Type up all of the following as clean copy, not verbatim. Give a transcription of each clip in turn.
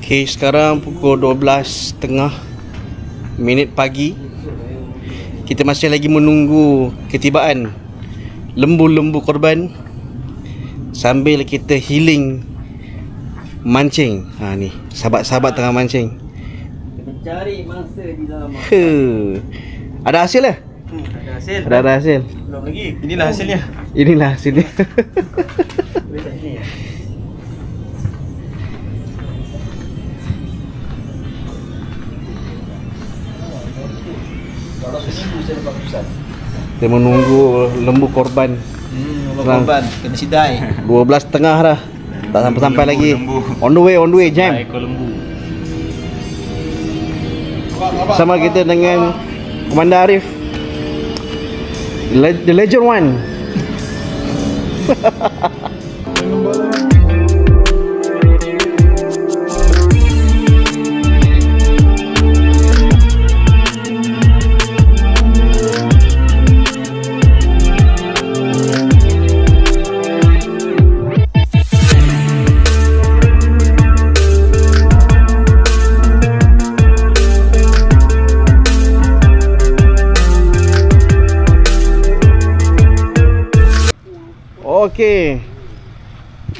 Okay, sekarang pukul 12.30 pagi. Kita masih lagi menunggu ketibaan lembu-lembu korban sambil kita healing mancing. Ni sahabat-sahabat tengah mancing. Cari mangsa di dalam. Ada hasil lah? Ada hasil. Ada hasil. Belum lagi. Inilah hasilnya. Inilah hasilnya. Kalau seminggu saya dapat pusat. Kita menunggu lembu korban. Lembu korban kena sidai. 12.30 dah. Tak sampai-sampai lagi. On the way, jam. Ekor lembu. Sama kita dengan Komandan Arif, the legend one. Okey.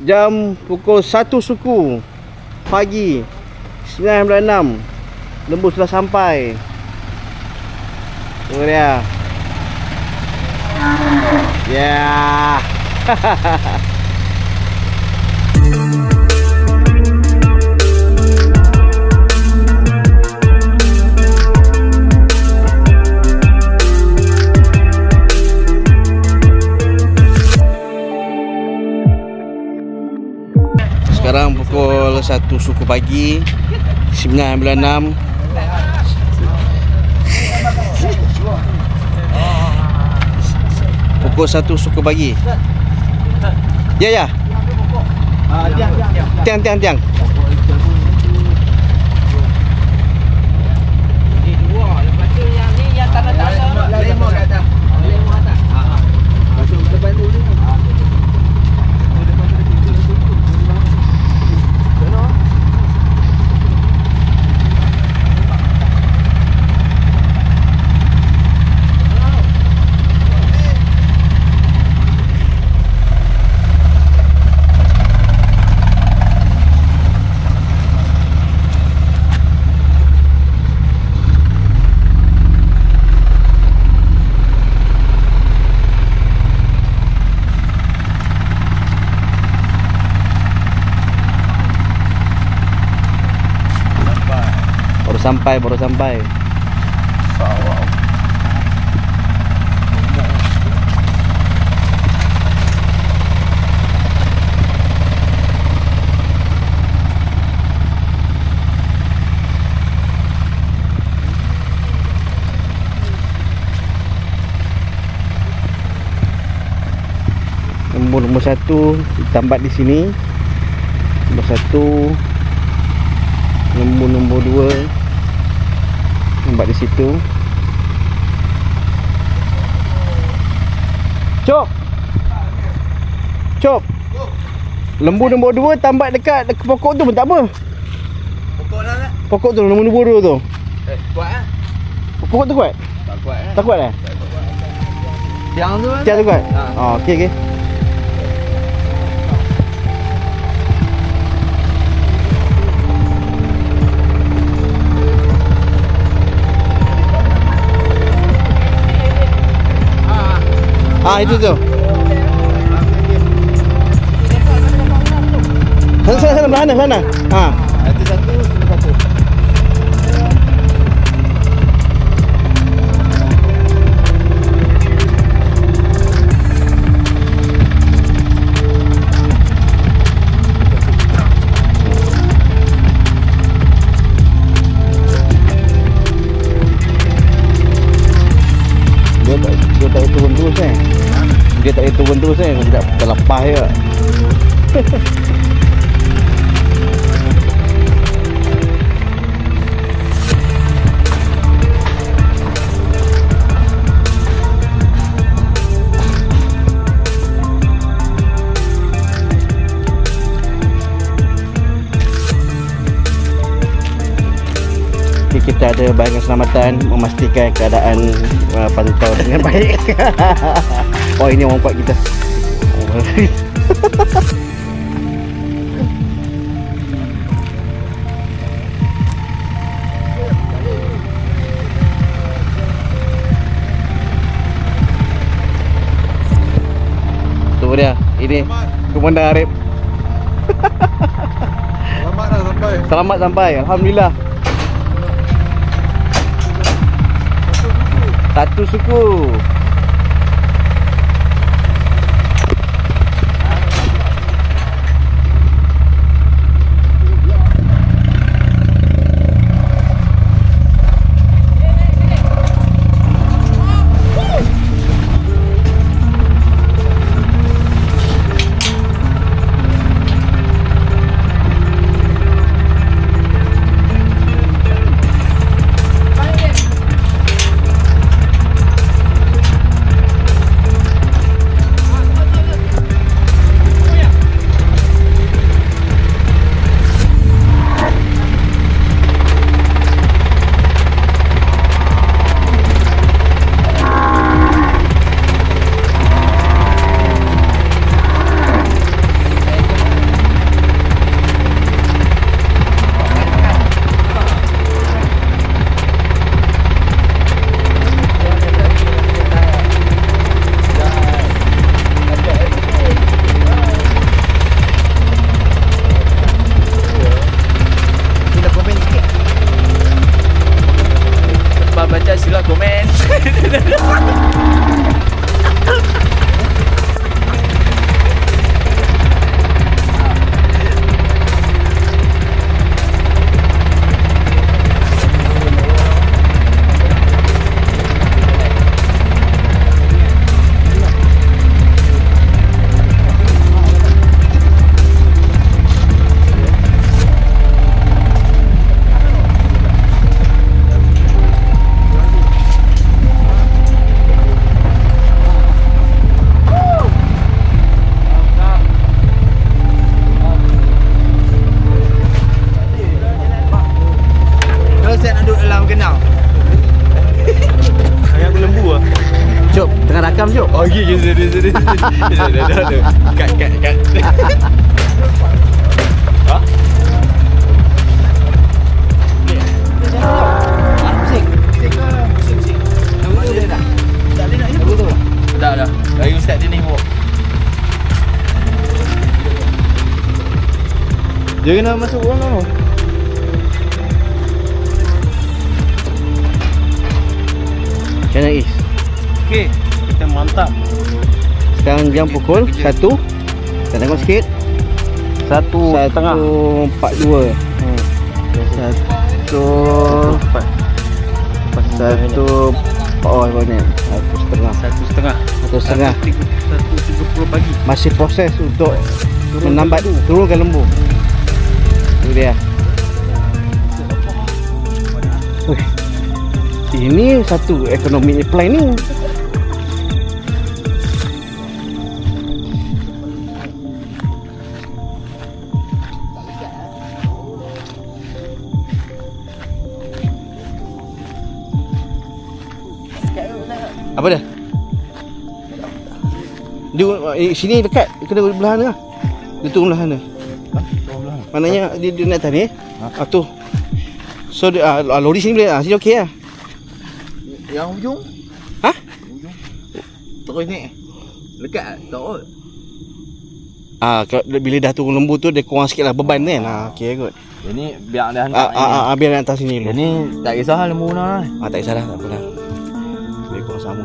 Jam pukul 1 suku pagi 9.06. Lembu sudah sampai. Tunggu dia. Ya. Sekarang pukul 1 suku pagi 9.06. Pukul 1 suku pagi. Ya. Tiang. Baru sampai. Nombor 1 ditambat di sini. Nombor 1. Nombor 2 nampak di situ. Cop. Lembu nombor 2 tambat dekat pokok tu pun tak apa. Pokok mana? Pokok tu nombor 2 tu. Kuat ah? Pokok tu kuat? Tak kuat ah. Tak kuat dah? Tiang tu. Tiang tu kuat? Okey. Itu tu. Sana mana? Itu satu. Dia tak boleh turun terus dia terlepas je. kita ada bahagian keselamatan memastikan keadaan pantau dengan baik. Oh, ini orang kuat kita. Tu dia, ini Komandan Arif. Selamat dah sampai. Selamat sampai, alhamdulillah. Satu suku. Baca sila komen. Saya nak duduk dalam kenal. Ayah aku lembu lah. Jom, tengah rakam jom. Oh, gigi sedih. Kat. Ha? Dah. Dari ustaz dia ni bawa. Dia kena masuk orang tau. Macam mana Is? Okey, kita mantap. Sekarang jam pukul 1. Kita tengok sikit. 1:30. 1.42. 1. Oh, banyak. 1.5. 1.5. 1:30 pagi. Masih proses untuk menambat turunkan lembu. Itu dia. Wih. Ini satu ekonomi planning. Apa dah? Dia sini dekat, kena belah sana. Dia turun belah sana. Maknanya dia naik atas ni. Tu. So dia, lori sini boleh. Sini okey lah. Yang hujung? Ha? Hujung. Terus ni. Lekat tak kot. Bila dah turun lembu tu dia kurang sikit lah beban kan. Okey kot. Ini biar dia hantar ni. Biar atas sini dulu. Ini tak kisah lembu mana. Tak kisah dah, tak apa dah. Lebih kurang sama.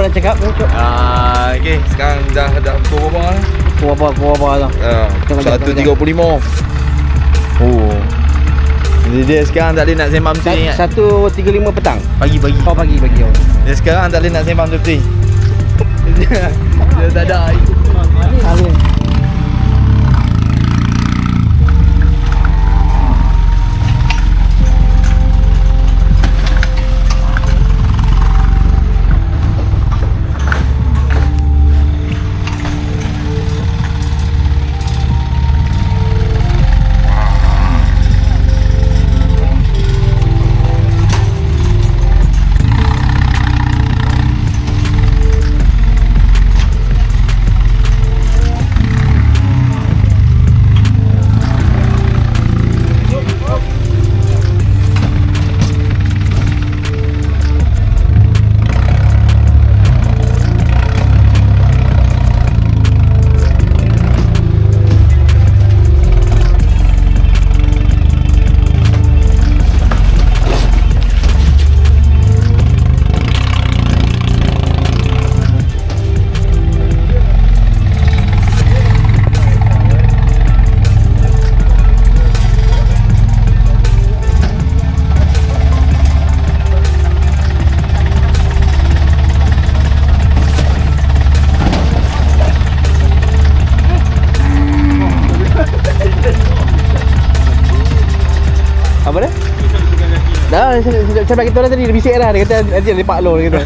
nak cakap? Okey, sekarang dah pukul berapa lah? Pukul apa lah. 1.35. Oh. Jadi dia sekarang tak boleh nak sembang betul ni. 1.35 petang. Pagi. Oh pagi. Oh. Dia sekarang tak boleh nak sembang betul. Dia tak ada. Alin. Apa dah? Dah, saya bagi tahu dah tadi, dia bisik dah. Dia kata nanti ada Pak Long, dia kata.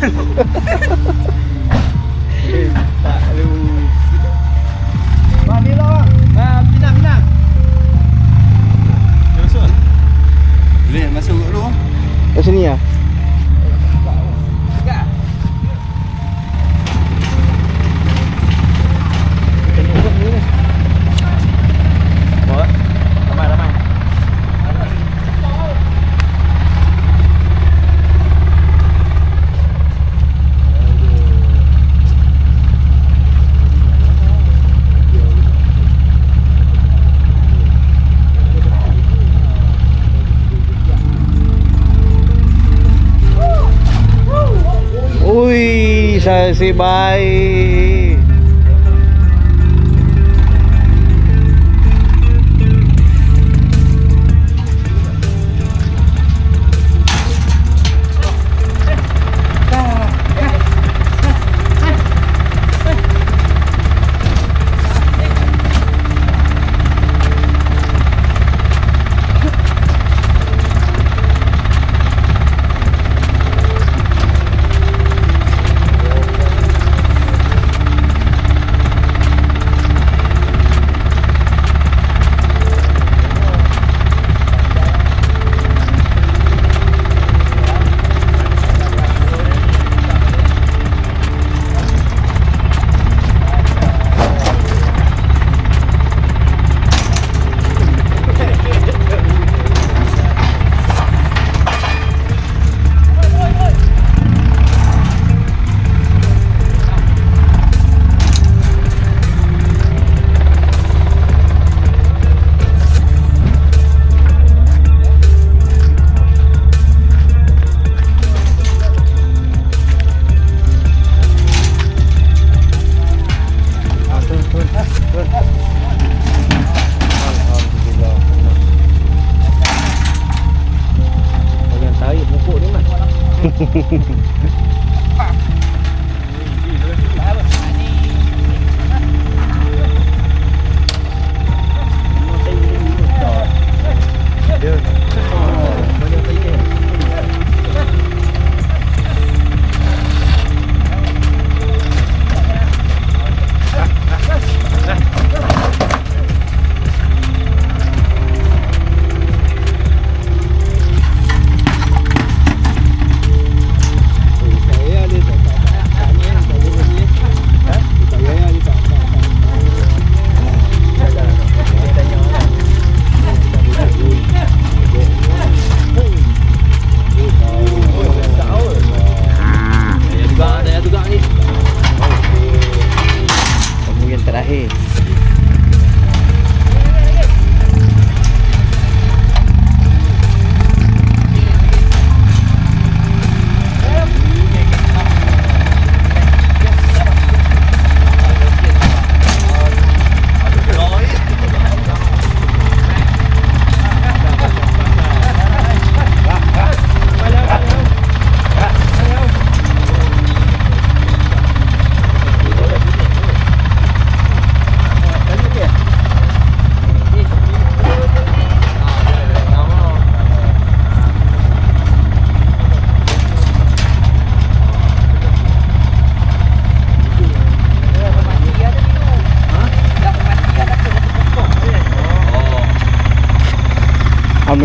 Tak lu. Ni lah bang. Pinang. Masuk. Boleh masuk dulu. Kat sini lah. Ui, saya baik.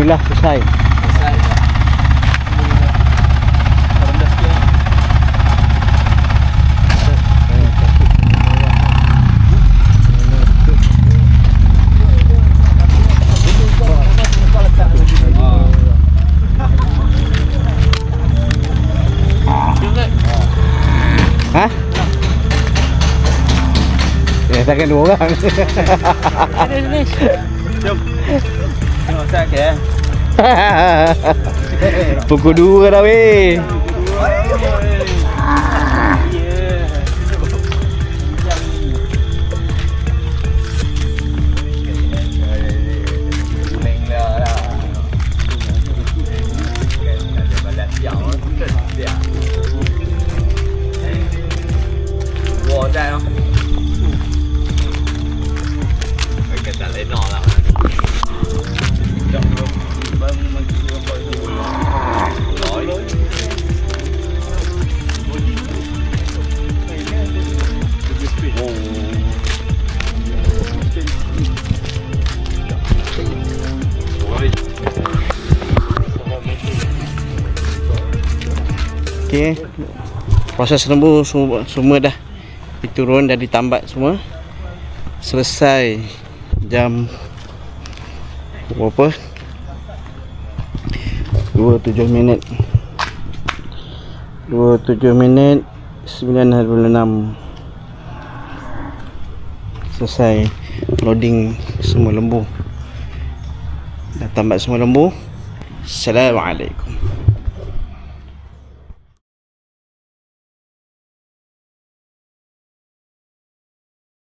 Alhamdulillah selesai. Rendah sikit. Ha? Ya, takkan 2 orang. Jom. Tengok sakit Pukul 2 dah weh. Okey. Proses lembu semua dah diturun dan ditambat semua. Selesai jam berapa? 27 minit. 27 minit 9.06. Selesai loading semua lembu. Dah tambat semua lembu. Assalamualaikum.